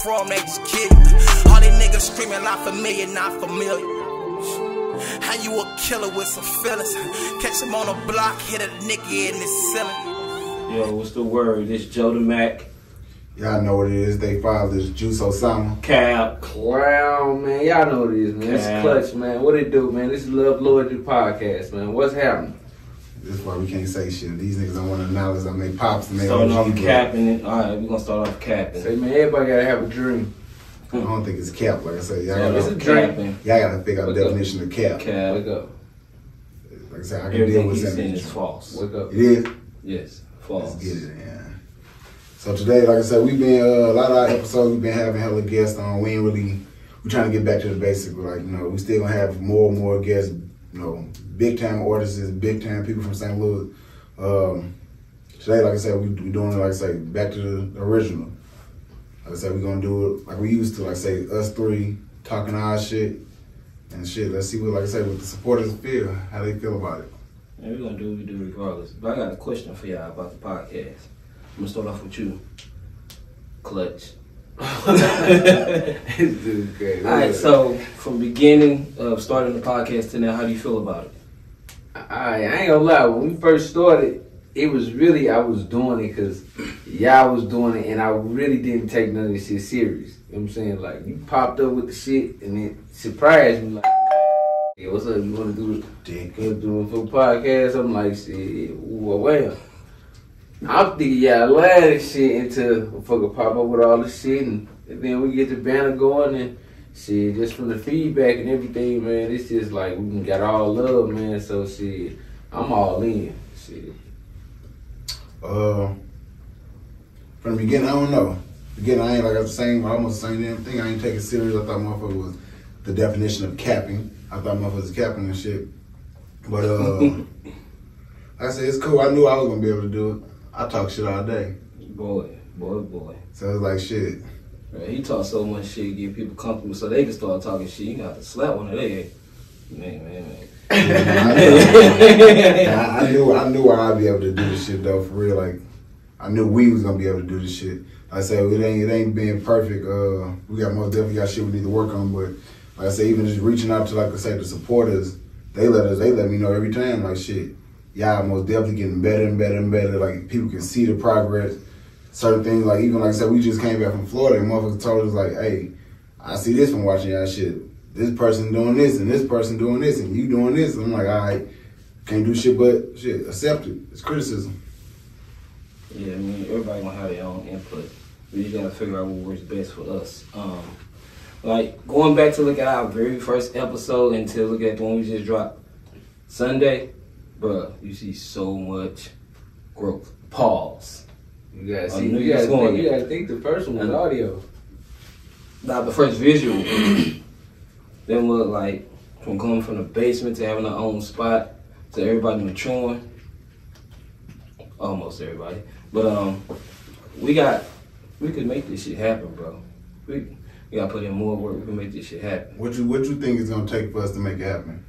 from, they just kill you. All these niggas screaming not familiar, not familiar. How you a killer with some feelings? Catch him on a block, hit a nigga in his ceiling. Yo, what's the word? This Joe the Mac. Y'all know what it is. They filed this Juice Osama. Cap. Clown, man. Y'all know what it is, man. It's Clutch, man. What it do, man? This is Love Loyalty Podcast, man. What's happening? This is why we can't say shit. These niggas don't want to acknowledge them. They pops and they Starting OG, off capping. Alright, we're gonna start off capping. Say, man, everybody gotta have a dream. I don't think it's cap, like I said. Y'all So gotta, capping. y'all gotta figure out the definition of cap. Cap. Wake up. Like I said, I can deal Everything with he's saying that. is false. Wake up. It is? Yes, false. Let's get it, yeah. So today, like I said, we've been, a lot of our episodes, we've been having hella guests on. We ain't really, we're trying to get back to the basics. Like, you know, we still gonna have more and more guests, you know, big time artists, big time people from St. Louis. Today, like I said, we doing it, like I say, back to the original. Like I said, we're gonna do it like we used to, like I say, us three talking our shit and shit. Let's see what, like I say, what the supporters feel, how they feel about it. Yeah, we're gonna do what we do regardless. But I got a question for y'all about the podcast. I'm gonna start off with you, Clutch. This dude's crazy. Alright, so from beginning of starting the podcast to now, how do you feel about it? I ain't gonna lie. When we first started, it was really, I was doing it because y'all was doing it, and I really didn't take none of this shit serious. You know what I'm saying? Like, you popped up with the shit, and it surprised me. Like, hey, what's up? You want to do it for the podcast? I'm like, shit, well. I'm thinking y'all laugh this shit until motherfucker pop up with all this shit, and then we get the banner going, and shit, just from the feedback and everything, man, it's just like we got all love, man. So shit, I'm all in. Shit. From the beginning, I don't know. Beginning, I ain't like I was saying, almost the same damn thing. I ain't take it serious. I thought motherfucker was the definition of capping. I thought motherfucker was capping and shit. But like I said, it's cool. I knew I was gonna be able to do it. I talk shit all day. Boy. So it's like shit. Right, he talks so much shit, give people comfortable so they can start talking shit. You got to slap one of their head. Man. I knew I'd be able to do this shit though, for real. Like, I knew we was gonna be able to do this shit. Like I said, it ain't being perfect. We got most definitely got shit we need to work on, but like I said, even just reaching out to, like I said, the supporters, they let me know every time, like shit. Y'all most definitely getting better and better and better. Like, people can see the progress. Certain things, like, even like I said, we just came back from Florida and motherfuckers told us, like, hey, I see this from watching y'all shit. This person doing this and this person doing this and you doing this. And I'm like, all right, can't do shit but shit, accept it. It's criticism. Yeah, I mean, everybody gonna have their own input. We just gotta figure out what works best for us. Like, going back to look at our very first episode and to look at the one we just dropped Sunday, bruh, you see so much growth. Pause. You gotta I see. knew You you was gotta, going think, you there. gotta think the first one was audio. Now, the first visual, them look like from going from the basement to having our own spot to everybody maturing. Almost everybody. But we could make this shit happen, bro. We gotta put in more work. We can make this shit happen. What you think it's gonna take for us to make it happen?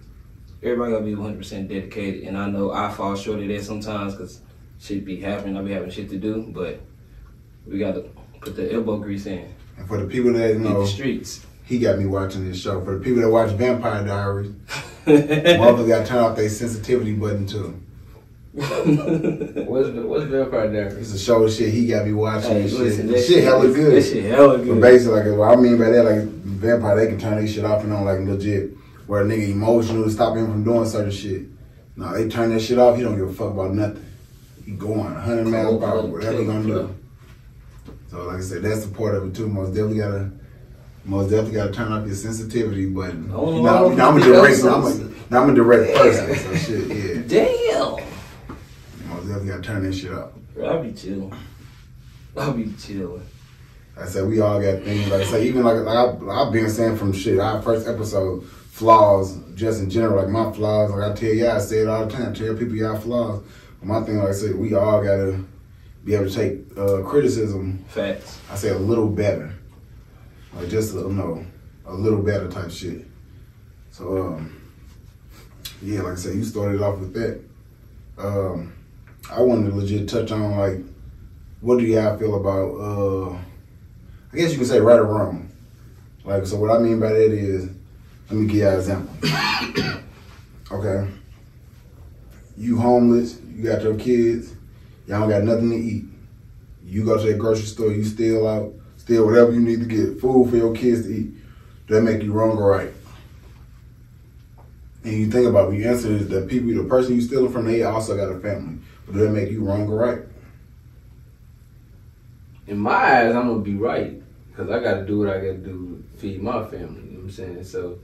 Everybody gotta be 100% dedicated, and I know I fall short of that sometimes because shit be happening. I be having shit to do, but we gotta put the elbow grease in. And for the people that Hit know, the streets. he got me watching this show. For the people that watch Vampire Diaries, motherfuckers got to turn off their sensitivity button too. What's Vampire Diaries? It's a show of shit he got me watching. Hey, and listen, shit. that Shit hella good. That shit hella But good. basically, like, what I mean by that, like, Vampire, they can turn their shit off and on, like, legit. Where a nigga emotional to stop him from doing certain shit. No, they turn that shit off, he don't give a fuck about nothing. He going 100 miles per hour, whatever he gonna do. So, like I said, that's the part of it too. Most definitely gotta turn off your sensitivity button. Oh, I'm a direct person, so shit, yeah. Damn. Most definitely gotta turn that shit off. I'll be chilling. Like I said, we all got things. Like I say, even like I've been saying from shit, our first episode, flaws, just in general, like my flaws, like I tell y'all, I say it all the time, tell people y'all flaws. But my thing, like I said, we all gotta be able to take criticism. Facts. I say a little better. Like just, a little better type shit. So, yeah, like I said, you started off with that. I wanted to legit touch on, like, what do y'all feel about I guess you could say right or wrong. Like, so what I mean by that is, let me give you an example. Okay. You homeless, you got your kids, y'all don't got nothing to eat. You go to that grocery store, you steal whatever you need to get, food for your kids to eat. That make you wrong or right? And you think about it, when you answer is the person you stealing from, they also got a family. But does that make you wrong or right? In my eyes, I'm gonna be right. Because I gotta do what I gotta do to feed my family, you know what I'm saying? So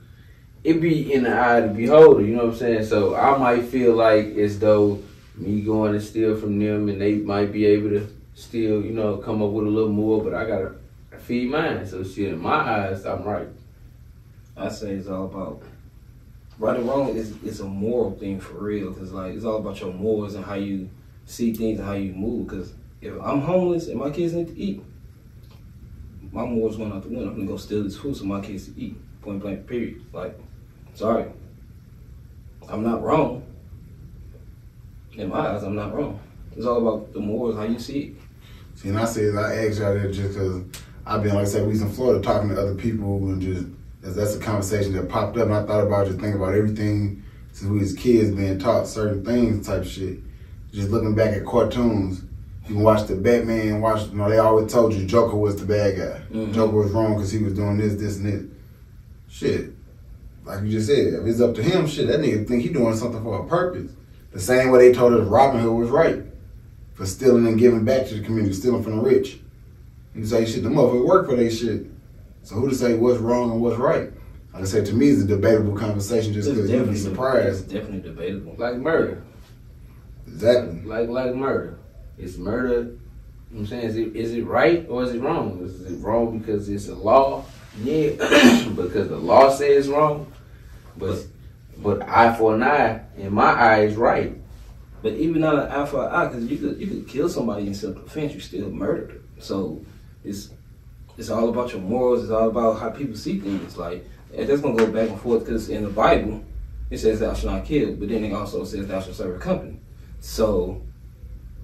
it be in the eye of the beholder, you know what I'm saying? So I might feel like as though me going to steal from them and they might be able to still, you know, come up with a little more, but I gotta feed mine. So shit, in my eyes, I'm right. I say it's all about right and wrong. It's a moral thing for real, because like it's all about your morals and how you see things and how you move. Because if I'm homeless and my kids need to eat, my morals going out the window. I'm gonna go steal this food so my kids to eat. Point blank. Period. Like, sorry, I'm not wrong. In my eyes, I'm not wrong. It's all about the morals, how you see it. See, and I asked y'all that just because I've been, like I said, we was in Florida talking to other people and just, that's a conversation that popped up, and I thought about just thinking about everything since we was kids being taught certain things type shit. Just looking back at cartoons, you can watch the Batman, they always told you Joker was the bad guy. Mm-hmm. Joker was wrong because he was doing this, and this. Shit. Like you just said, if it's up to him, shit, that nigga think he doing something for a purpose. The same way they told us Robin Hood was right for stealing and giving back to the community, stealing from the rich. You say, shit, the motherfucker work for they shit. So who to say what's wrong and what's right? Like I said, to me, it's a debatable conversation just because you'd be surprised. It's definitely debatable. Like murder. Exactly. Like murder. It's murder, you know what I'm saying? Is it right or is it wrong? Is it wrong because it's a law? Yeah, because the law says wrong. But eye for an eye, in my eye, is right. But even not an eye for an eye, because you could kill somebody in self-defense, you still murdered them. So it's all about your morals. It's all about how people see things. Like, and that's gonna go back and forth, because in the Bible it says thou shalt not kill, but then it also says thou shalt serve a company. So,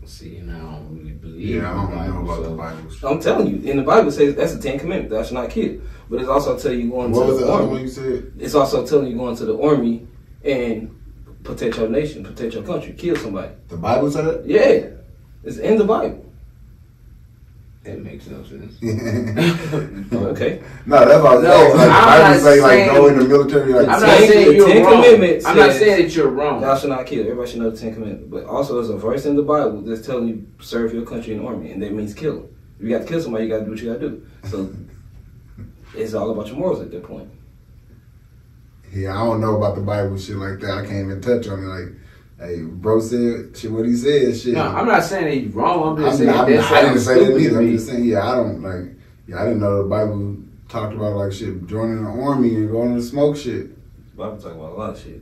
see, and I don't really believe. Yeah, I don't know about the Bible. I'm telling you, in the Bible it says that's the 10 Commandments, thou shalt not kill. But it's also telling you going to the army. What was the other one you said? It's also telling you going to the army and protect your nation, protect your country, kill somebody. The Bible said that? Yeah, it's in the Bible. That makes no sense. Okay. No, that's what I was saying. Like, the Bible say, like, go in the military. Like, I'm not saying you're wrong. I'm not saying that you're wrong. Thou shalt not kill. Everybody should know the 10 Commandments. But also, there's a verse in the Bible that's telling you serve your country in the army, and that means kill. If you got to kill somebody, you got to do what you got to do. So it's all about your morals at that point. Yeah, I don't know about the Bible shit like that. I can't even touch on it. Like, hey, bro said shit. What he said, shit. No, I'm not saying that he's wrong. I'm just saying I didn't say that either. I'm just saying, I didn't know the Bible talked about like shit, joining the army and going to smoke shit. The Bible talk about a lot of shit.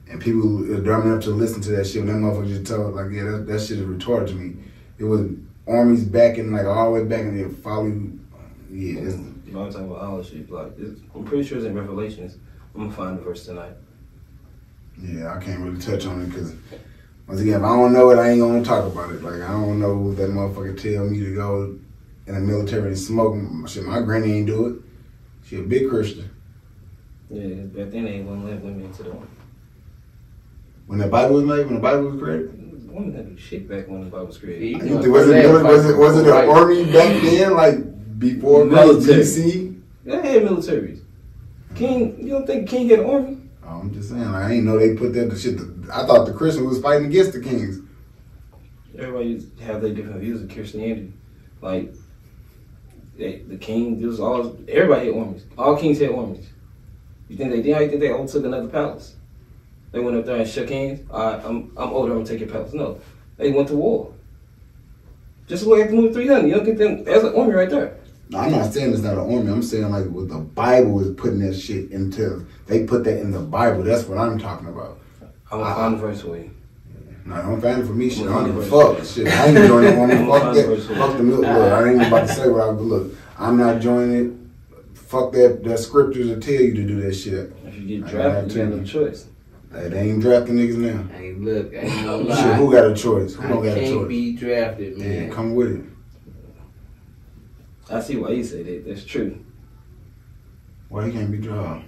And people are dumb enough to listen to that shit when that motherfucker just told, like, yeah, that shit is retarded to me. It was armies backing, like, all the way back, and they follow you. Yeah, the Bible talk about all this shit. Like, I'm pretty sure it's in Revelations. I'm gonna find the verse tonight. Yeah, I can't really touch on it because, once again, if I don't know it, I ain't gonna talk about it. Like, I don't know if that motherfucker tell me to go in the military and smoke. Shit, my granny ain't do it. She a big Christian. Yeah, back then they wouldn't let women into the army. When the Bible was made, when the Bible was created? Women didn't do shit back when the Bible was created. Was it an army back then, like before BC? They had militaries. King, you don't think King had an army? I'm just saying, I ain't know they put that shit. I thought the Christians was fighting against the kings. Everybody have their different views of Christianity. Like, the king, it was all, everybody had armies. All kings had armies. You think they did? I think they all took another palace. They went up there and shook hands. I'm older, I'm gonna take your palace. No, they went to war. Just look at the movie 300. You don't think them, there's an army right there. No, I'm not saying it's not an army. I'm saying like what the Bible is putting that shit into. They put that in the Bible. That's what I'm talking about. I'm gonna find the verse for you. No, don't find it for me. Shit, I don't give a fuck. Shit, I ain't joining the army. Fuck that. Fuck the military. Look, I ain't about to say what I would look. I'm not joining it. Fuck that scriptures that tell you to do that shit. If you get drafted, you got no choice. Hey, they ain't drafting niggas now. Hey, look, ain't no lie. Shit, who got a choice? Who don't got a choice? Can't be drafted, man. Yeah, come with it. I see why you say that. That's true. Why he can't be drugged?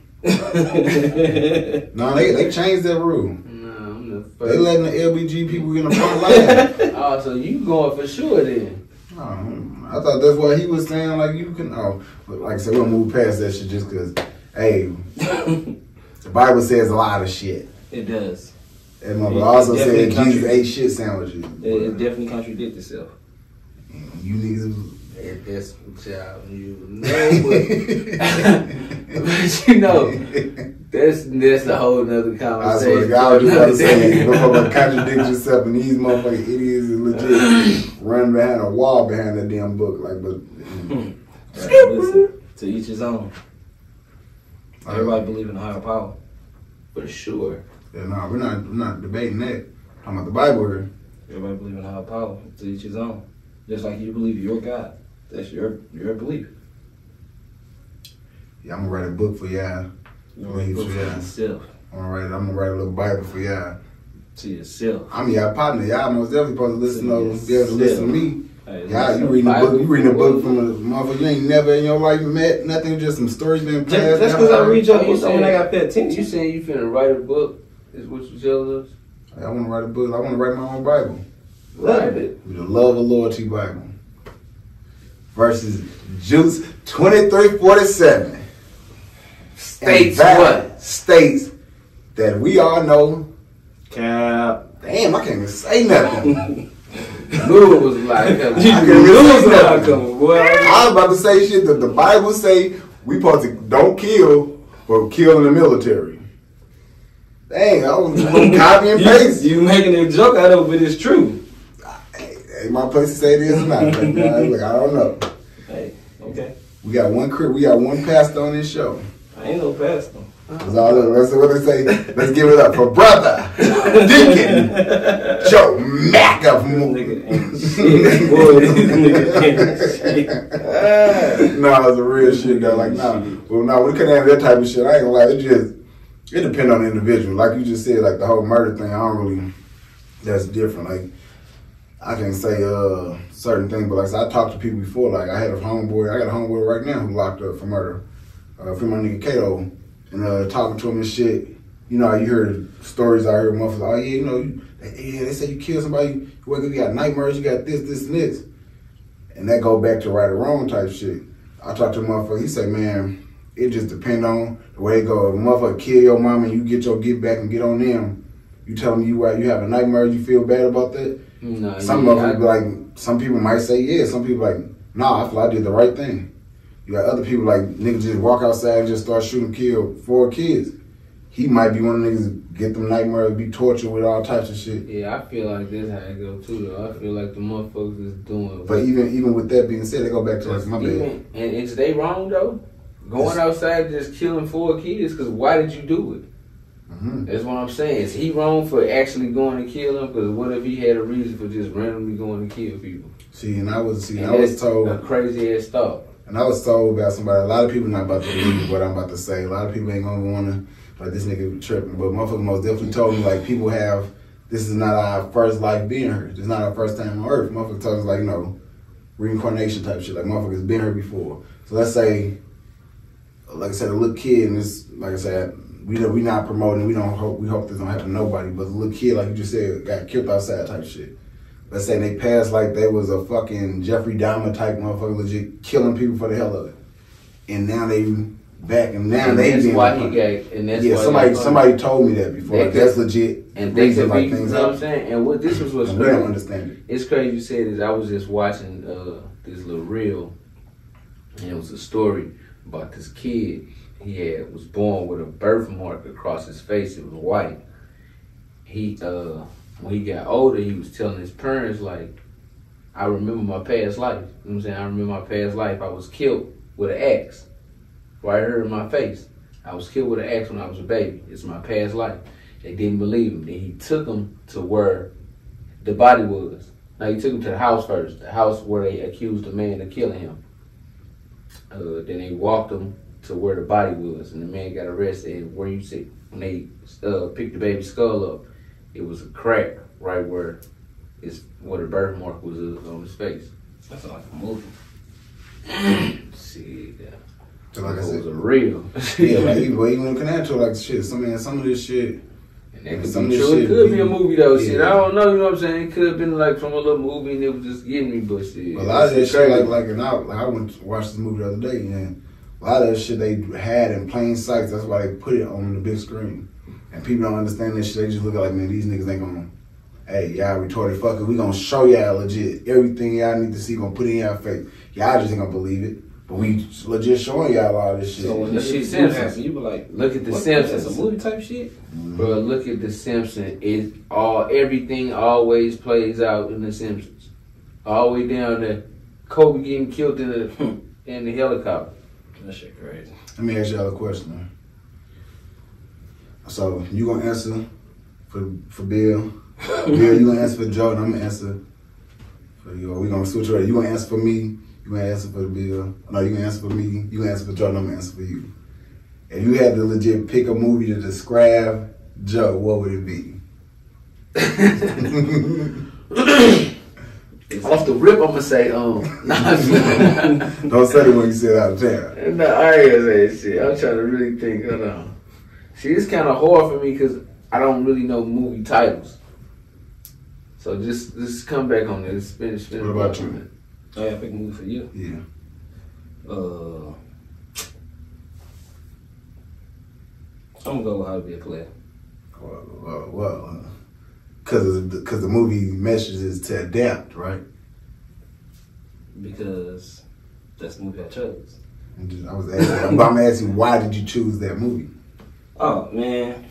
No, they changed that rule. No, I'm the They first. letting the LBG people in the front line. Oh, so you going for sure then? I thought that's what he was saying. Like you can, but like I said, we'll move past that shit just because. Hey, the Bible says a lot of shit. It does. And mother also said definitely Jesus ate shit sandwiches. It definitely contradicts itself. You niggas. That's child, you know, but you know, that's a whole nother conversation. I swear to God, I was just about to say, you motherfucker contradict yourself, and these motherfucking idiots is legit running behind a wall behind that damn book. Like, but Right, listen, to each his own. Everybody believe in a higher power. For sure. yeah, no, we're not debating that. Talking about the Bible here. Everybody believe in a higher power. To each his own. Just like you believe your God. That's your belief. Yeah, I'm gonna write a book for y'all. You write a book for yourself. I'm gonna write a little Bible for y'all. To yourself. I'm y'all partner. Y'all most definitely supposed to listen to be able to listen to me. Hey, Y'all, you reading a book from a motherfucker you ain't never in your life met nothing, just some stories been passed. That's because I read your You book, so when I got paid You attention. saying you finna write a book? Is what you telling us? I want to write a book. I want to write my own Bible. Write it. With the Love and Loyalty Bible. Versus Juice 2347. States And that what? States that we all know. Cap. Damn, I can't even say nothing. Knew it was like You can lose nothing. Boy. I was about to say shit that the Bible say we supposed to don't kill, but kill in the military. Dang, I was copy and paste. You making a joke out of it, but it's true. Ain't my place to say it is or not. Look, I don't know. Hey, okay. We got one pastor on this show. I ain't no pastor. That's all. That's what they say. Let's give it up for brother Deacon Joe Macca. Nigga ain't shit. Boy, this nigga ain't shit. No, it's a real shit though. Like, we couldn't have that type of shit. I ain't gonna lie. It depends on the individual. Like you just said, like the whole murder thing. I don't really. That's different. Like I can say certain things, but like I said, I talked to people before. Like I got a homeboy right now who locked up for murder. From my nigga Kato, and talking to him and shit. You know, you heard stories out here, motherfuckers. Oh yeah, they say you killed somebody. You wake up, you got nightmares. You got this, and this, and that go back to right or wrong type shit. I talked to a motherfucker. He say, man, it just depend on the way it go. If a motherfucker kill your mama and you get your get back and get on them, you tell them you have a nightmare. You feel bad about that. No, Some motherfuckers be like, some people might say yeah. Some people like, nah, I feel I did the right thing. You got other people like niggas just walk outside and just start shooting, kill 4 kids. He might be one of the niggas get them nightmares, be tortured with all types of shit. Yeah, I feel like that's how it go too. Though I feel like the motherfuckers is doing. But even with that being said, they go back to like my bad. And is they wrong though? Going outside just killing 4 kids? Because why did you do it? Mm-hmm. That's what I'm saying. Is he wrong for actually going to kill them? Because what if he had a reason for just randomly going to kill people? I was That's told a crazy ass thought. And I was told about somebody, a lot of people not about to believe what I'm about to say. A lot of people ain't gonna wanna, like, this nigga tripping. But motherfucker most definitely told me, like, people have, this is not our first life being here. This is not our first time on earth. Motherfucker told us, like, reincarnation type shit. Like, motherfuckers been here before. So let's say, like I said, a little kid, and this, like I said, we not promoting, we hope this don't happen to nobody, but a little kid, like you just said, got killed outside type shit. Let's say they passed like they was a fucking Jeffrey Dahmer type motherfucker, legit killing people for the hell of it. And now they back, and now And they that's being why he got. And that's yeah, why somebody told me that before. Like, that's legit. And they could be, you things know what I'm up. saying? And what this was what's And we crazy. don't understand it. It's crazy you said this. I was just watching this little reel, and it was a story about this kid. He was born with a birthmark across his face. It was white. When he got older, he was telling his parents, like, I remember my past life. You know what I'm saying? I remember my past life. I was killed with an axe right here in my face. I was killed with an axe when I was a baby. It's my past life. They didn't believe him. Then he took him to where the body was. Now, he took him to the house first, the house where they accused the man of killing him. Then they walked him to where the body was, and the man got arrested. And where you see, when they picked the baby's skull up, it was a crack right where the birthmark was on his face. That's like a movie. See, So like I those said, are real. yeah, like even Canacho, like shit. Some of this shit. And that could Some be of this true. It shit could be a movie though. yeah. Shit, I don't know. You know what I'm saying? It could have been like from a little movie and it was just getting me, but shit. A lot of that shit, and I went to watch this movie the other day, and a lot of that shit they had in plain sight. That's why they put it on the big screen. And people don't understand this shit. They just look at like, man, these niggas ain't gonna. Hey, y'all retarded fuckers. We gonna show y'all legit everything y'all need to see. Gonna put it in y'all face. Y'all just ain't gonna believe it. But we legit showing y'all all this shit. So when Look this at shit Simpsons. happen, you be like, Look at The what, Simpsons. That's a movie type shit? Bro, look at The Simpsons. Everything always plays out in The Simpsons. All the way down to Kobe getting killed in the helicopter. That shit crazy. Let me ask y'all a question. So you gonna answer for Bill? Bill, you gonna answer for Jordan? I'm gonna answer for you. We gonna switch around. You gonna answer for me? You gonna answer for Bill? No, you gonna answer for me. You gonna answer for Jordan? I'm gonna answer for you. If you had to legit pick a movie to describe Joe, what would it be? Off the rip, I'm gonna say, nah. Don't say it when you say it out of town. No, I ain't gonna say shit. I'm trying to really think. Hold on. See, it's kind of hard for me because I don't really know movie titles. So just come back on this. Spin What about you? Oh yeah, pick a movie for you. Yeah. I'm gonna go with How to Be a Player. Well, because the movie message is to adapt, right? Because that's the movie I chose. I'm asking, why did you choose that movie? Oh man.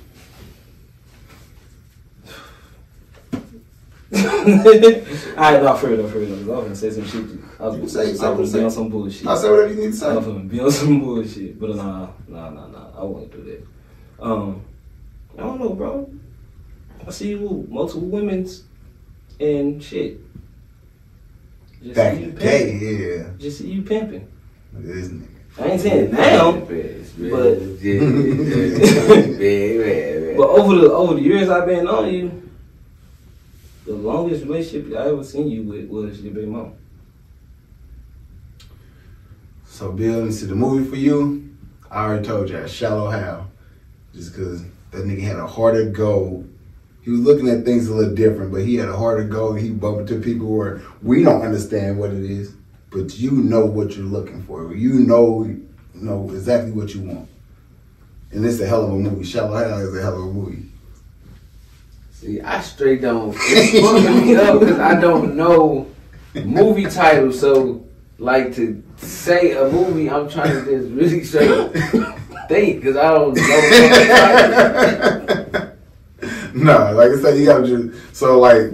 Alright, no, for real. I was gonna say some shit. I was gonna be on some bullshit. I'll say whatever you need to say. I was gonna be on some bullshit. But nah. I wouldn't do that. I don't know, bro. I see you multiple women's and shit. Just Back see you in the day, pimping. yeah. Just see you pimping. This nigga. I ain't saying it now, but over the years I've been on you, the longest relationship I ever seen you with was your baby mom. So, Bill, and see the movie for you, I already told you, Shallow Hal. Just because that nigga had a heart of gold. He was looking at things a little different, but he had a heart of gold, and he bumped into people where we don't understand what it is, but you know what you're looking for. You know exactly what you want. And it's a hell of a movie. Shallow Hal is a hell of a movie. See, I straight don't. It's fucking me up because I don't know movie titles. So, like, to say a movie, I'm trying to just really straight think because I don't know movie titles. No, like I said, you gotta just, so like.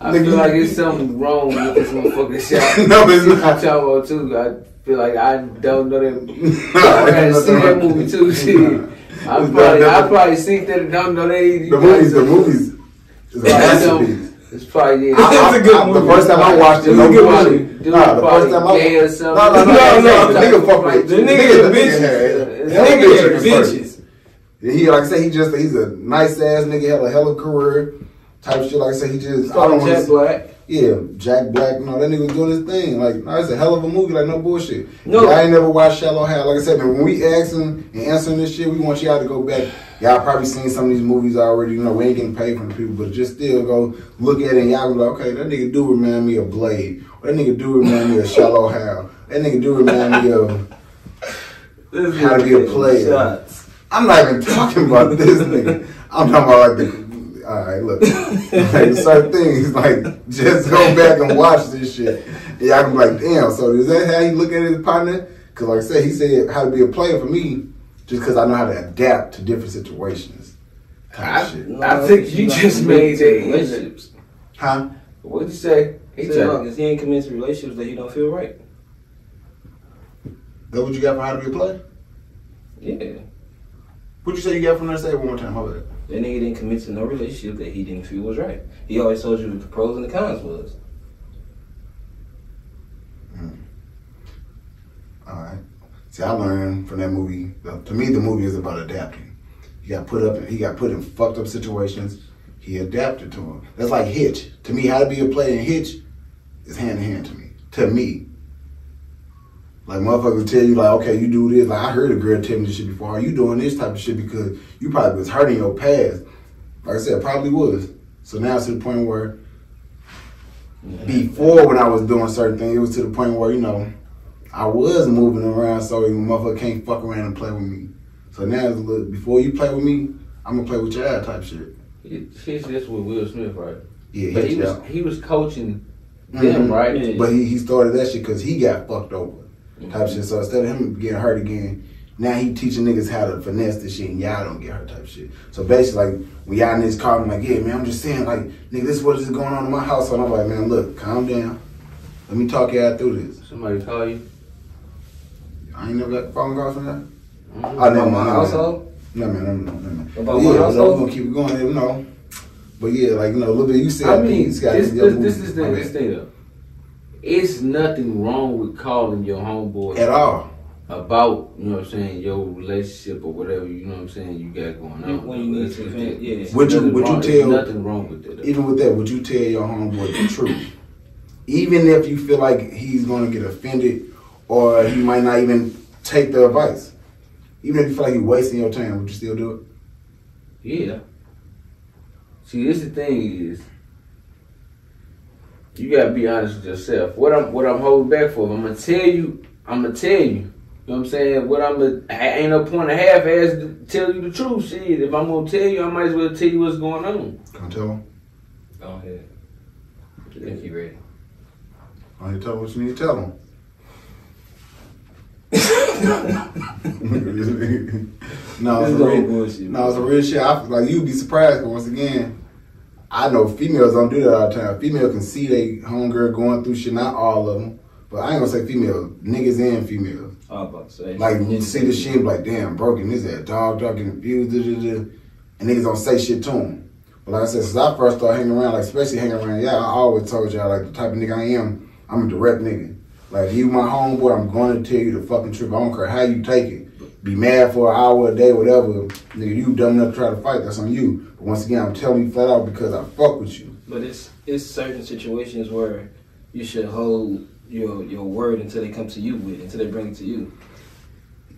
I feel like there's something wrong with this motherfucking shot. No, it's not. Chavo too. I feel like I don't know that. I gotta see that movie too. Shit. I probably think that I don't know that. The movies. It's a masterpiece. It's probably yeah. It's a good movie. The first time I watched it, It's a good movie. Dude, probably gay or something. No. The nigga fuck with The nigga bitches. He, like I said, he's a nice ass nigga, had a hell of a career, type shit. Like I said, he just, I don't want Jack Black. Yeah, Jack Black, no, that nigga was doing his thing. Like, no, it's a hell of a movie, like, no bullshit. No. I ain't never watched Shallow Hal. Like I said, when we asking and answering this shit, we want y'all to go back. Y'all probably seen some of these movies already. You know, we ain't getting paid from the people, but just still go look at it and y'all be like, okay, that nigga do remind me of Blade. Or that nigga do remind me of Shallow Hal. That nigga do remind me of How to Be a Player. Shots. I'm not even talking about this nigga. I'm talking about like alright, look. Like certain things, like just go back and watch this shit. And y'all can be like, damn, so is that how you look at his partner? Cause like I said, he said how to be a player for me, just cause I know how to adapt to different situations. I think you just made that relationships. Huh? What'd you say? He ain't committed to relationships that he don't feel right. That what you got for how to be a player? Yeah. What you say you got from there? Say it one more time. Hold it. That nigga didn't commit to no relationship that he didn't feel was right. He always told you what the pros and the cons was. Alright. See, I learned from that movie. To me, the movie is about adapting. He got put in fucked up situations. He adapted to them. That's like Hitch. To me, how to be a player in Hitch is hand in hand to me. To me. Like motherfuckers tell you like, okay, you do this. Like I heard a girl tell me this shit before. Are you doing this type of shit because you probably was hurting your past? Like I said, probably was. So now it's to the point where before when I was doing certain things, it was to the point where, you know, I was moving around so you motherfucker can't fuck around and play with me. So now it's a little, before you play with me, I'm gonna play with your ass type shit. It's just with Will Smith, right? Yeah, but he was coaching them, right? Yeah. But he started that shit because he got fucked over type shit. So instead of him getting hurt again, now he teaching niggas how to finesse this shit and y'all don't get hurt type shit. So basically, like, when y'all niggas call me like, yeah, man, I'm just saying, like, nigga, this is what is going on in my house. And I'm like, man, look, calm down. Let me talk y'all through this. Somebody call you? I ain't never got phone calls from that. Mm-hmm. I never my household? No, man. About Yeah, my we're household? gonna keep it going, you know. But yeah, like, you know, a little bit, you said, I mean, this guy, this is the thing though. It's nothing wrong with calling your homeboy at all. about, you know what I'm saying, your relationship or whatever, you know what I'm saying, you got going on. When you need to vent, yeah. Would you tell, there's nothing wrong with it. even with that, would you tell your homeboy the truth? Even if you feel like he's gonna get offended or he might not even take the advice. Even if you feel like you're wasting your time, would you still do it? Yeah. See, this the thing is, you gotta be honest with yourself. What I'm holding back for, if I'm gonna tell you. You know what I'm saying? Ain't no point in half-ass to tell you the truth. Shit, if I'm gonna tell you, I might as well tell you what's going on. Can I tell him? Go ahead. I think you ready. Why don't you tell him what you need to tell him? No, it's a real shit. I feel like you'd be surprised, but once again, I know females don't do that all the time. Female can see they homegirl going through shit, not all of them. But I ain't gonna say females, niggas and females. I was about to say. Like, you see the shit, like, damn, broken, this that dog getting abused, and niggas don't say shit to him. But like I said, since I first started hanging around, like, especially hanging around, yeah, I always told y'all, like, the type of nigga I am, I'm a direct nigga. Like, if you my homeboy, I'm going to tell you the fucking truth. I don't care how you take it. Be mad for an hour, a day, whatever. Nigga, you dumb enough to try to fight, that's on you. But once again, I'm telling you flat out because I fuck with you. But it's certain situations where you should hold your word until they come to you with it, until they bring it to you.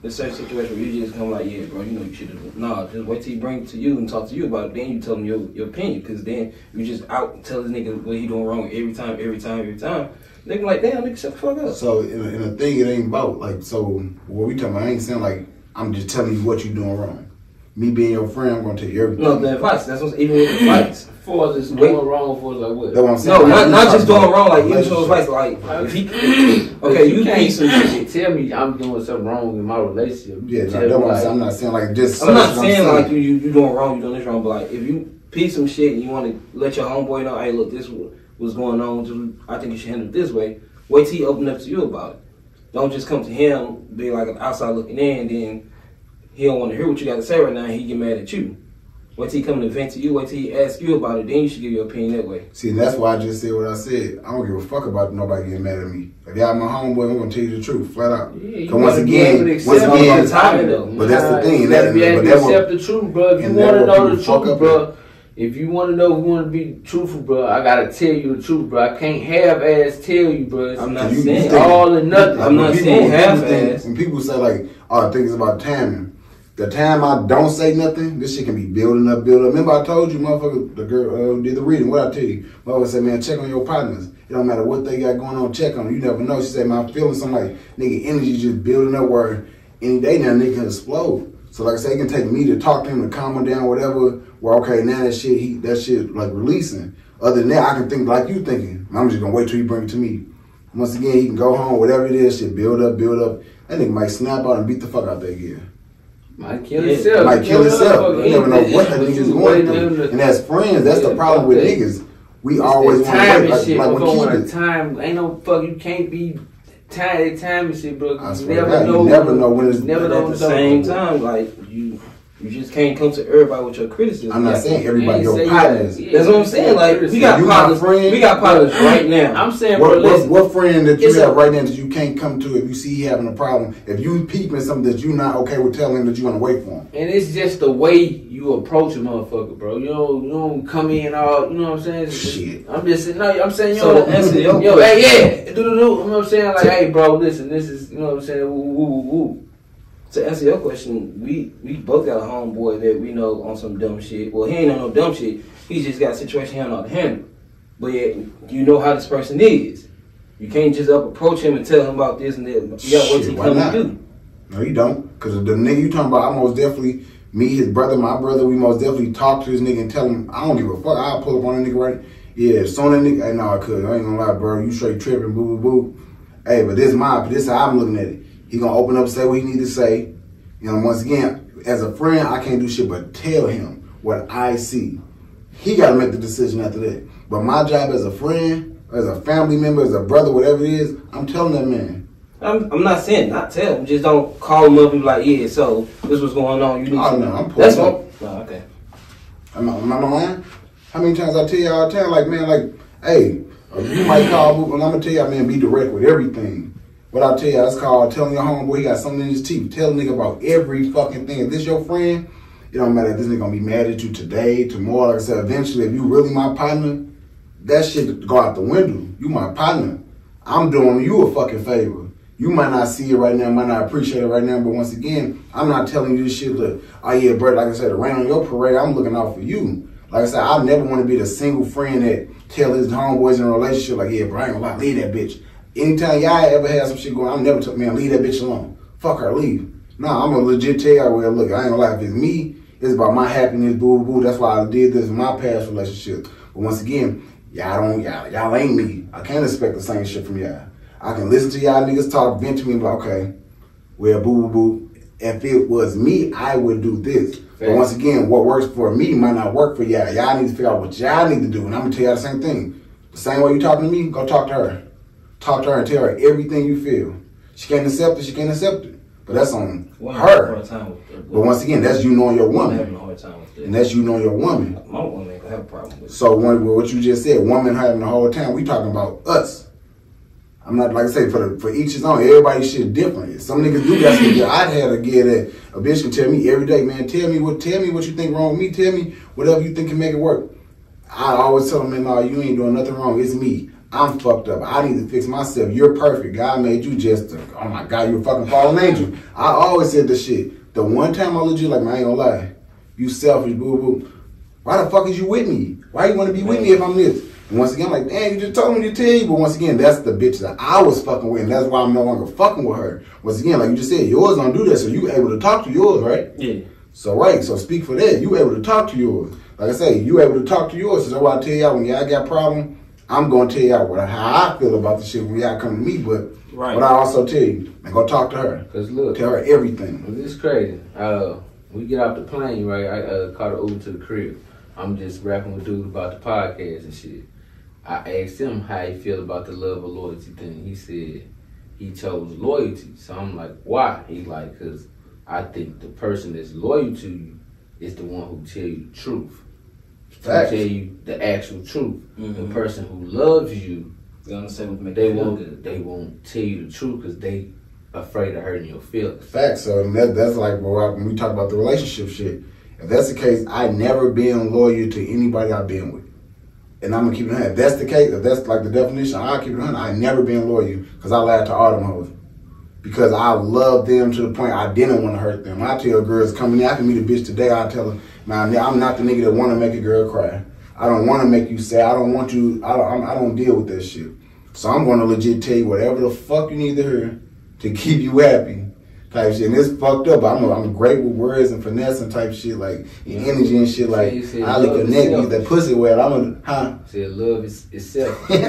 There's certain situations where you just come like, yeah, bro, you know you should have. Nah, just wait till he bring it to you and talk to you about it. Then you tell him your opinion, because then you just out tell this nigga what he doing wrong every time. Nigga like, damn, nigga, shut the fuck up. So in a thing, it ain't about like. So what we talking about? I ain't saying like I'm just telling you what you doing wrong. Me being your friend, I'm gonna tell you everything. No, the advice. That's what's even with the advice. For us, it's doing wrong for us, like what? That's what I'm saying. No, Like, not just doing wrong. Like even relationship. advice. Like if he, okay, you can't need some shit. tell me I'm doing something wrong in my relationship. Yeah, Tell that's me, what I'm like, saying. I'm not saying like just. I'm not saying like you doing wrong, you doing this wrong, but like if you piece some shit and you want to let your homeboy know, hey, look, this was going on. I think you should handle it this way. Wait till he open up to you about it. Don't just come to him, be like an outside looking in, and then he don't want to hear what you got to say right now, and he get mad at you. Wait till he come to vent to you, wait till he ask you about it, then you should give your opinion that way. See, and that's why I just said what I said. I don't give a fuck about nobody getting mad at me. If y'all my homeboy, I'm gonna tell you the truth, flat out. Yeah, Cause once again, but that's the thing. You gotta be able to accept the truth, bro. If you want to know the truth, bro. If you want to know, we want to be truthful, bro. I gotta tell you the truth, bro. I can't half-ass tell you, bro. I'm not saying all or nothing. I'm not saying half-ass. When people say like, "Oh, I think it's about timing." The time I don't say nothing, this shit can be building up. Remember I told you, motherfucker, the girl who did the reading. What I tell you? Motherfucker said, man, check on your partners. It don't matter what they got going on, check on them. You never know. She said, man, I'm feeling some like nigga energy just building up where any day now nigga can explode. So like I say, it can take me to talk to him to calm him down, whatever. Where okay, now that shit like releasing. Other than that, I can think like you thinking. I'm just gonna wait till he bring it to me. Once again, he can go home, whatever it is, shit build up. That nigga might snap out and beat the fuck out that gear. Might kill himself. Might kill himself. You never know what the nigga's going through. And as friends, that's the problem with niggas. We always want to wait. Like when kids. Time ain't no fuck. You can't be time and shit, bro. I swear you never know when it's never know at the same time. Like You just can't come to everybody with your criticism. I'm not saying everybody You ain't your say partners. that. That's what I'm saying. Like we got You my partners. friend. We got partners right now. I'm saying, bro, listen. What friend that you It's have a- right now that you can't come to if you see he having a problem? If you peeping something that you not okay with telling him that you want to wait for him. And it's just the way you approach a motherfucker, bro. You don't come in all, you know what I'm saying? Shit. I'm just saying, no, I'm saying, So to answer your yo, question- hey, yeah, do. You know what I'm saying? Like, hey, bro, listen, this is, you know what I'm saying? Woo, woo, woo, woo. To answer your question, we both got a homeboy that we know on some dumb shit. Well, he ain't on no dumb shit. He just got a situation he don't know how to handle. But yet, you know how this person is. You can't just approach him and tell him about this and that. You got what Shit, he why come not? to do. No, you don't. Because the nigga you talking about, I most definitely, me, his brother, my brother, we most definitely talk to this nigga and tell him, I don't give a fuck. I'll pull up on a nigga right. Yeah, son of nigga, hey, no, I could. I ain't gonna lie, bro. You straight tripping, boo, boo, boo. Hey, but this is how I'm looking at it. He gonna open up and say what he need to say. You know, once again, as a friend, I can't do shit but tell him what I see. He got to make the decision after that. But my job as a friend, as a family member, as a brother, whatever it is, I'm telling that man. I'm not saying not tell him. Just don't call him up and be like, yeah, so this was going on. You need Oh, to no, I'm That's pulling what. No, okay. Am I lying? How many times I tell you all the time, like, man, like, hey, you might call, and I'm going to tell y'all, man, be direct with everything. What I tell you, that's called telling your homeboy he got something in his teeth. Tell a nigga about every fucking thing. If this your friend, it don't matter if this nigga gonna be mad at you today, tomorrow. Like I said, eventually, if you really my partner, that shit go out the window. You my partner. I'm doing you a fucking favor. You might not see it right now, might not appreciate it right now, but once again, I'm not telling you this shit. Look, oh yeah, bro, like I said, around your parade, I'm looking out for you. Like I said, I never want to be the single friend that tell his homeboys in a relationship, like, yeah, bro, I ain't gonna lie, leave that bitch. Anytime y'all ever had some shit going, I'm never telling, man, leave that bitch alone. Fuck her, leave. Nah, I'm gonna legit tell y'all, well, look, I ain't gonna lie, if it's me, it's about my happiness, boo, boo. That's why I did this in my past relationship. But once again, y'all ain't me. I can't expect the same shit from y'all. I can listen to y'all niggas talk, vent to me, and be like, okay, well, boo, boo, boo. If it was me, I would do this. But once again, what works for me might not work for y'all. Y'all need to figure out what y'all need to do. And I'm gonna tell y'all the same thing. The same way you talking to me, go talk to her. Talk to her and tell her everything you feel. She can't accept it, she can't accept it. But that's on her. But once again, that's you knowing your I'm having a woman. hard time with that. And that's you knowing your woman. My woman ain't gonna have a problem with it. So what you just said, woman having the whole time, we talking about us. I'm not, like I say, for each his own. Everybody's shit different. Some niggas do got shit. I had a gear that a bitch can tell me every day, man, tell me what you think wrong with me. Tell me whatever you think can make it work. I always tell them, man, no, you ain't doing nothing wrong. It's me. I'm fucked up. I need to fix myself. You're perfect. God made you just oh my God, you're a fucking fallen angel. I always said this shit. The one time I legit like, man, I ain't gonna lie. You selfish, boo boo. Why the fuck is you with me? Why you want to be with me if I'm this? And once again, I'm like, damn, you just told me to tell you. But once again, that's the bitch that I was fucking with, and that's why I'm no longer fucking with her. Once again, like you just said, yours don't do that, so you able to talk to yours, right? Yeah. So right, so speak for that. You able to talk to yours. Like I say, you able to talk to yours. So that's why I tell y'all when y'all got a problem, I'm gonna tell y'all how I feel about the shit when y'all come to me. But what I also tell you, man, go talk to her. Cause look, tell her everything. This is crazy. We get off the plane, right? I caught an Uber to the crib. I'm just rapping with dude about the podcast and shit. I asked him how he feel about the love or loyalty thing. He said he chose loyalty. So I'm like, why? He's like, cause I think the person that's loyal to you is the one who tell you the truth. Facts. Who tell you the actual truth. Mm-hmm. The person who loves you, they won't tell you the truth because they afraid of hurting your feelings. Facts. So that's like when we talk about the relationship shit. If that's the case, I never been loyal to anybody I've been with. And I'm gonna keep it 100. If that's the case, if that's like the definition, I'll keep it 100. I never been loyal because I lied to all them hoes. Because I love them to the point I didn't want to hurt them. I tell girls coming in, I can meet a bitch today, I tell her, man, I'm not the nigga that want to make a girl cry. I don't want to make you sad. I don't want you, I don't deal with that shit. So I'm going to legit tell you whatever the fuck you need to hear to keep you happy. Type shit. And it's fucked up. I'm great with words and finesse and type shit, like energy and shit. Like, I look at neck, get that pussy wet. Said love is itself. Hey,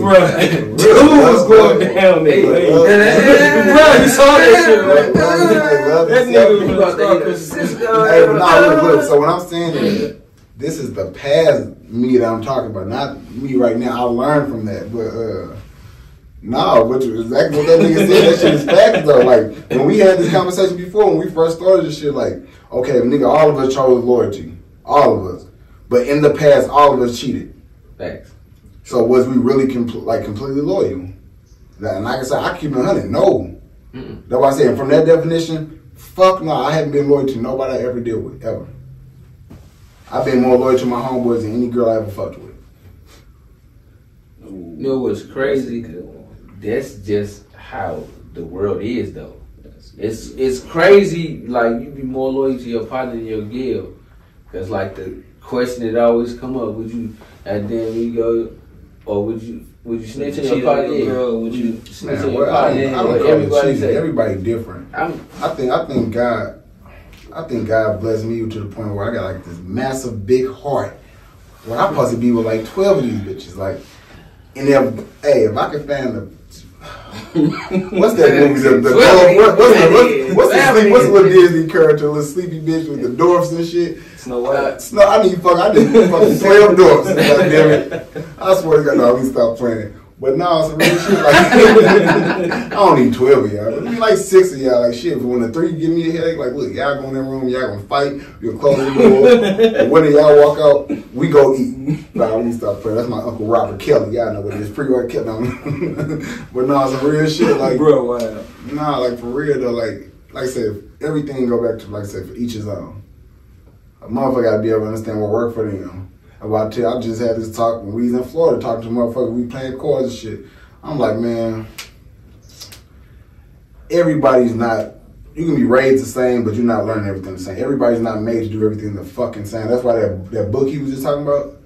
what's going down there? Bro, you saw that shit, right? That nigga was Hey, but no, look. So what I'm saying is, this is the past me that I'm talking about, not me right now. I learned from that, but Nah, but exactly what that nigga said, that shit is facts though. Like, when we had this conversation before, when we first started this shit, like, okay, nigga, all of us chose loyalty. All of us. But in the past, all of us cheated. Facts. So was we really completely loyal? And like I said, I keep it 100. No. Mm-mm. That's why I said, from that definition, fuck no, I haven't been loyal to nobody I ever dealt with, ever. I've been more loyal to my homeboys than any girl I ever fucked with. You know what's crazy? That's just how the world is, though. It's crazy. Like, you be more loyal to your partner than your girl. Cause like the question that always come up: would you, and then we go, or would you snitch on your partner? Girl, would you snitch on your partner? I don't call it cheating. Everybody different. I think God blessed me to the point where I got like this massive big heart. Where I'm supposed to be with like 12 of these bitches, like. And if I could find the what's that movie? What's the little Disney character, little sleepy bitch with the dwarfs and shit? Snow White. I need fucking 12 dwarfs. God damn it! I swear to God, no, we stop playing it. But no, some real shit like I don't need 12 of y'all. But need like 6 of y'all. Like shit. But when the 3 give me a headache, like look, y'all go in that room, y'all gonna fight, you'll close the door. And when y'all walk out, we go eat. Nah, we stop playing. That's my Uncle Robert Kelly. Y'all know what it is. Pre-Robert Kelly. But no, some real shit. Like bro, wow. Nah, like for real though. Like I said, everything go back to like I said, for each his own. A motherfucker gotta be able to understand what worked for them. I just had this talk when we was in Florida talking to motherfuckers, we playing cards and shit. I'm like, man, everybody's not, you can be raised the same, but you're not learning everything the same. Everybody's not made to do everything the fucking same. That's why that book he was just talking about,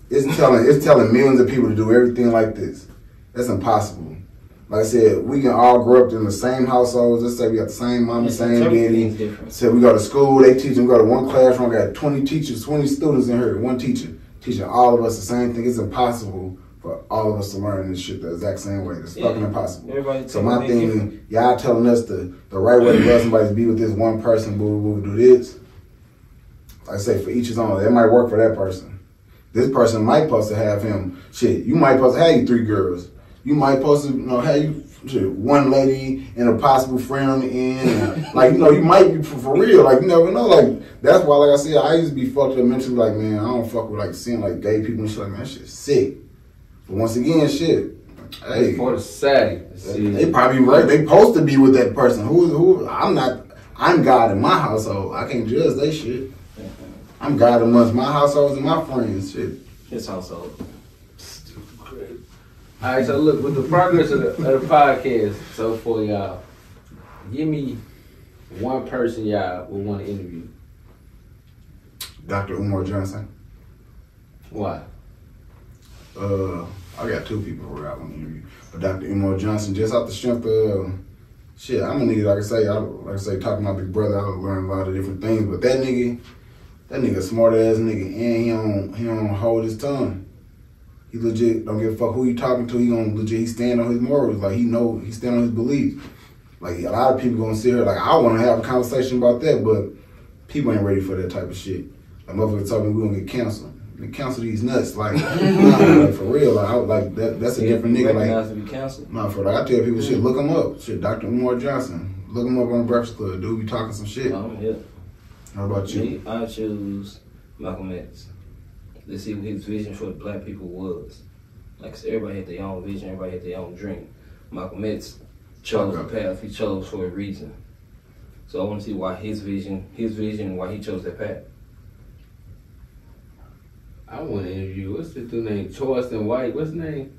it's telling millions of people to do everything like this. That's impossible. Like I said, we can all grow up in the same households. Let's say we got the same mama, same daddy. So we go to school, they teach them, we go to one classroom, got 20 teachers, 20 students in here, one teacher, teaching all of us the same thing. It's impossible for all of us to learn this shit the exact same way. It's fucking impossible. So my thing is, y'all telling us the right way to love somebody is be with this one person, boo, do this. Like I say, for each his own. It might work for that person. This person might supposed to have him, shit, you might supposed to have you 3 girls. You might supposed to, have you one lady and a possible friend on the end. And, like, you might be for real. Like, you never know. Like, that's why, like I said, I used to be fucked up mentally. Like, man, I don't fuck with, like, seeing, like, gay people and shit. Like, man, that shit's sick. But once again, shit. Hey. For the society. They probably right. They supposed to be with that person. Who? I'm not. I'm God in my household. I can't judge that shit. I'm God amongst my households and my friends. Shit. His household. All right, so look, with the progress of the podcast so far, y'all, give me one person y'all would want to interview. Dr. Umar Johnson. Why? I got 2 people who I want to interview. But Dr. Umar Johnson, just off the strength of, shit, I'm a nigga, like I say, talking to my big brother, I learned a lot of different things. But that nigga smart ass nigga, and he don't hold his tongue. He legit don't give a fuck who you talking to. He stand on his morals. Like he stand on his beliefs. Like a lot of people gonna sit here like I want to have a conversation about that, but people ain't ready for that type of shit. Like motherfuckers told me we gonna get canceled. They cancel these nuts. Like, like for real. Like that's a different nigga. Like to be canceled. Nah, for like I tell people shit. Look him up. Shit, Dr. Umar Johnson. Look him up on the Breakfast Club. Dude, be talking some shit. Yeah. How about you? Me, I choose Malcolm X. To see what his vision for the black people was. Like, so everybody had their own vision, everybody had their own dream. Malcolm X chose the path he chose for a reason. So I want to see why his vision, why he chose that path. I want to interview, what's the dude named Charleston White? What's his name?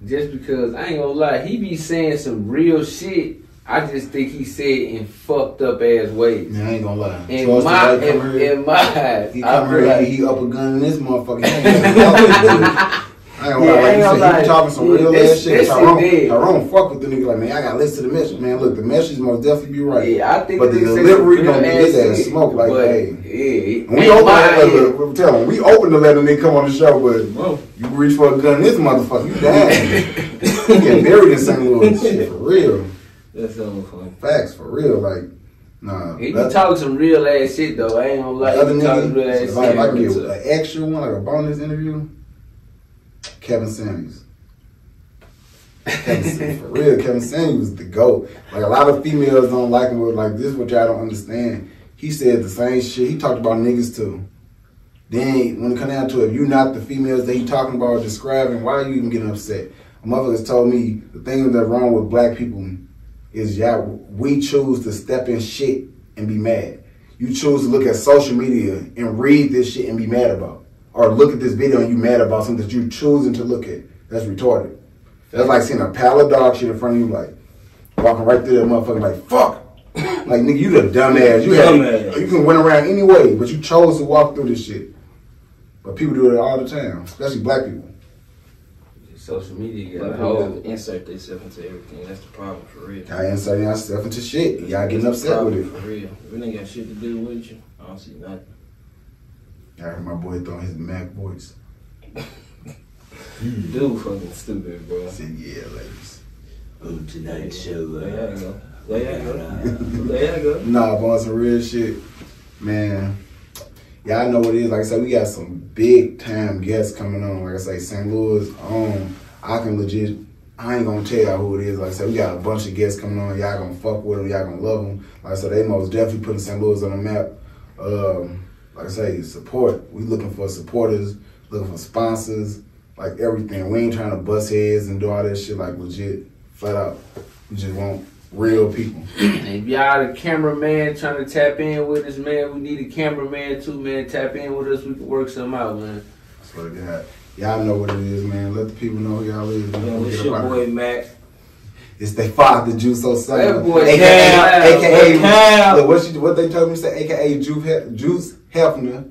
Just because, I ain't gonna lie, he be saying some real shit. I just think he said in fucked up ass ways. Man, I ain't gonna lie. In my eyes, he come here, like, he up a gun in this motherfucker. I ain't gonna lie. He talking some real ass shit. Tyrone fuck with the nigga like, man, I gotta listen to the message. Man, look, the message most definitely be right. Yeah, I think but the delivery don't be his ass smoke like, hey. Yeah, we open the letter and they come on the show, but you reach for a gun in this motherfucker, you dying. You get buried in St. Louis. Shit, for real. That's so funny. Facts, for real, like, nah. He be talking some real ass shit though. I ain't gonna lie. Other niggas, real ass if I can get an extra one, like a bonus interview, Kevin Samuels. For real, Kevin Samuels was the GOAT. Like, a lot of females don't like him, but like, this is what y'all don't understand. He said the same shit. He talked about niggas too. Then, when it come down to it, if you not the females that he talking about or describing, why are you even getting upset? A motherfuckers told me the thing that's wrong with black people is we choose to step in shit and be mad. You choose to look at social media and read this shit and be mad about. Or look at this video and you mad about something that you choosing to look at. That's retarded. That's like seeing a pile of dog shit in front of you, like, walking right through that motherfucker like, fuck. Like, nigga, you the dumbass. You can went around anyway, but you chose to walk through this shit. But people do it all the time, especially black people. Social media Black got a people hold. insert themselves into everything. That's the problem for real. Y'all inserting yourself into shit. Y'all getting upset with it. For real. We ain't got shit to do with you. I don't see nothing. I heard my boy throwing his Mac voice. Dude fucking stupid, bro. I said, yeah, ladies. On tonight's show, There you go. There you go. There you go. Nah, but on some real shit, man. Y'all know what it is. Like I said, we got some big time guests coming on. Like I say, St. Louis, I ain't gonna tell y'all who it is. Like I said, we got a bunch of guests coming on. Y'all gonna fuck with them. Y'all gonna love them. Like I said, they most definitely putting St. Louis on the map. Like I say, support. We looking for supporters, looking for sponsors, like everything. We ain't trying to bust heads and do all that shit, like legit, flat out. We just want real people. If y'all the cameraman trying to tap in with us, man, we need a cameraman too, man. Tap in with us. We can work something out, man. I swear to God. Y'all know what it is, man. Let the people know who y'all is. Yeah, it's your boy Mac. It's their father, Juice O'Sullivan. That boy AKA, look, what they told me to say, AKA Juice Hefner.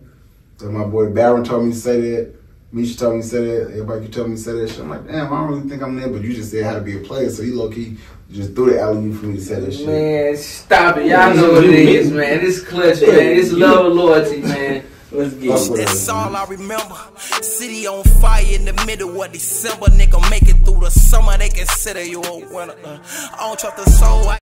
So my boy Barron told me to say that. Misha told me to say that. Everybody told me to say that shit. I'm like, damn, I don't really think I'm there, but you just said how to be a player. So he low-key just threw the alley for me to say that shit. Man, stop it. Y'all know what it is, man. It's clutch, man. It's love and loyalty, man. Let's get it. That's all I remember. City on fire in the middle of December. Nigga, make it through the summer. They consider you a winner. I don't trust the soul.